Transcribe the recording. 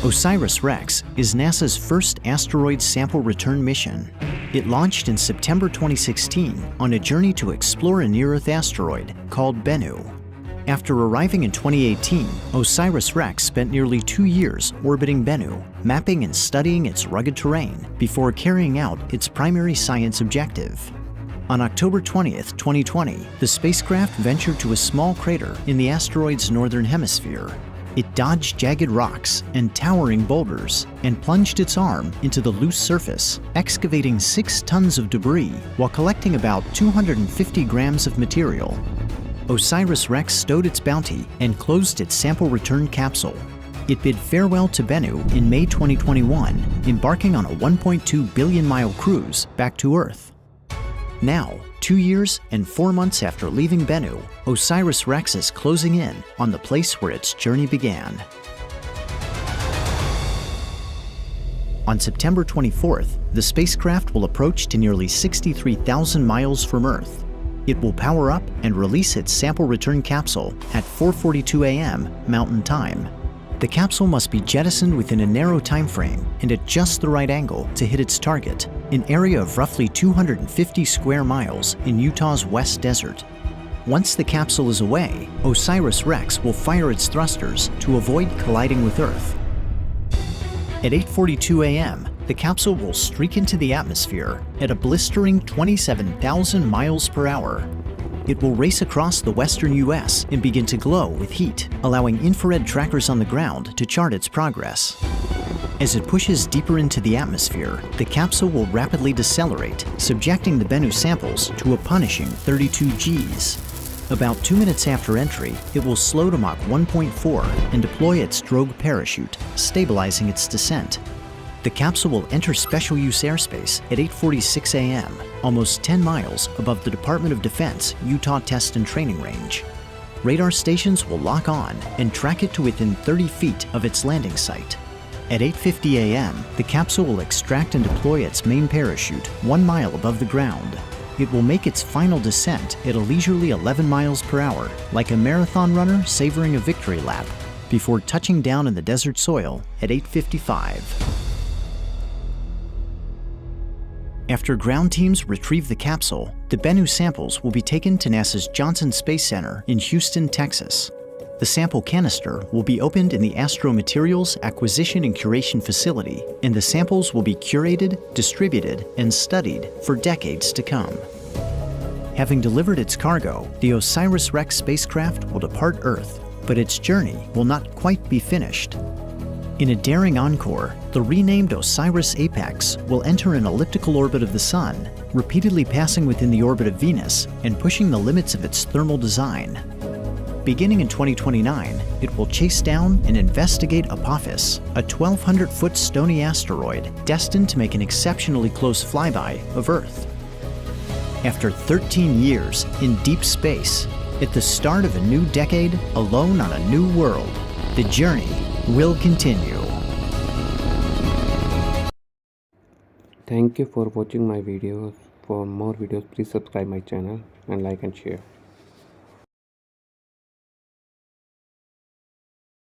OSIRIS-REx is NASA's first asteroid sample return mission. It launched in September 2016 on a journey to explore a near-Earth asteroid called Bennu. After arriving in 2018, OSIRIS-REx spent nearly 2 years orbiting Bennu, mapping and studying its rugged terrain before carrying out its primary science objective. On October 20th, 2020, the spacecraft ventured to a small crater in the asteroid's northern hemisphere. It dodged jagged rocks and towering boulders and plunged its arm into the loose surface, excavating 6 tons of debris while collecting about 250 grams of material. OSIRIS-REx stowed its bounty and closed its sample return capsule. It bid farewell to Bennu in May 2021, embarking on a 1.2 billion-mile cruise back to Earth. Now, 2 years and 4 months after leaving Bennu, OSIRIS-REx is closing in on the place where its journey began. On September 24th, the spacecraft will approach to nearly 63,000 miles from Earth. It will power up and release its sample return capsule at 4:42 a.m. Mountain Time. The capsule must be jettisoned within a narrow time frame and at just the right angle to hit its target, an area of roughly 250 square miles in Utah's West Desert. Once the capsule is away, OSIRIS-REx will fire its thrusters to avoid colliding with Earth. At 8:42 a.m., the capsule will streak into the atmosphere at a blistering 27,000 miles per hour. It will race across the western U.S. and begin to glow with heat, allowing infrared trackers on the ground to chart its progress. As it pushes deeper into the atmosphere, the capsule will rapidly decelerate, subjecting the Bennu samples to a punishing 32 Gs. About 2 minutes after entry, it will slow to Mach 1.4 and deploy its drogue parachute, stabilizing its descent. The capsule will enter special use airspace at 8:46 a.m., almost 10 miles above the Department of Defense Utah Test and Training Range. Radar stations will lock on and track it to within 30 feet of its landing site. At 8:50 a.m., the capsule will extract and deploy its main parachute 1 mile above the ground. It will make its final descent at a leisurely 11 miles per hour, like a marathon runner savoring a victory lap, before touching down in the desert soil at 8:55. After ground teams retrieve the capsule, the Bennu samples will be taken to NASA's Johnson Space Center in Houston, Texas. The sample canister will be opened in the Astromaterials Acquisition and Curation Facility, and the samples will be curated, distributed, and studied for decades to come. Having delivered its cargo, the OSIRIS-REx spacecraft will depart Earth, but its journey will not quite be finished. In a daring encore, the renamed OSIRIS-APEX will enter an elliptical orbit of the Sun, repeatedly passing within the orbit of Venus and pushing the limits of its thermal design. Beginning in 2029, it will chase down and investigate Apophis, a 1,200-foot stony asteroid destined to make an exceptionally close flyby of Earth. After 13 years in deep space, at the start of a new decade alone on a new world, the journey will continue. Thank you for watching my videos. For more videos, please subscribe my channel and like and share.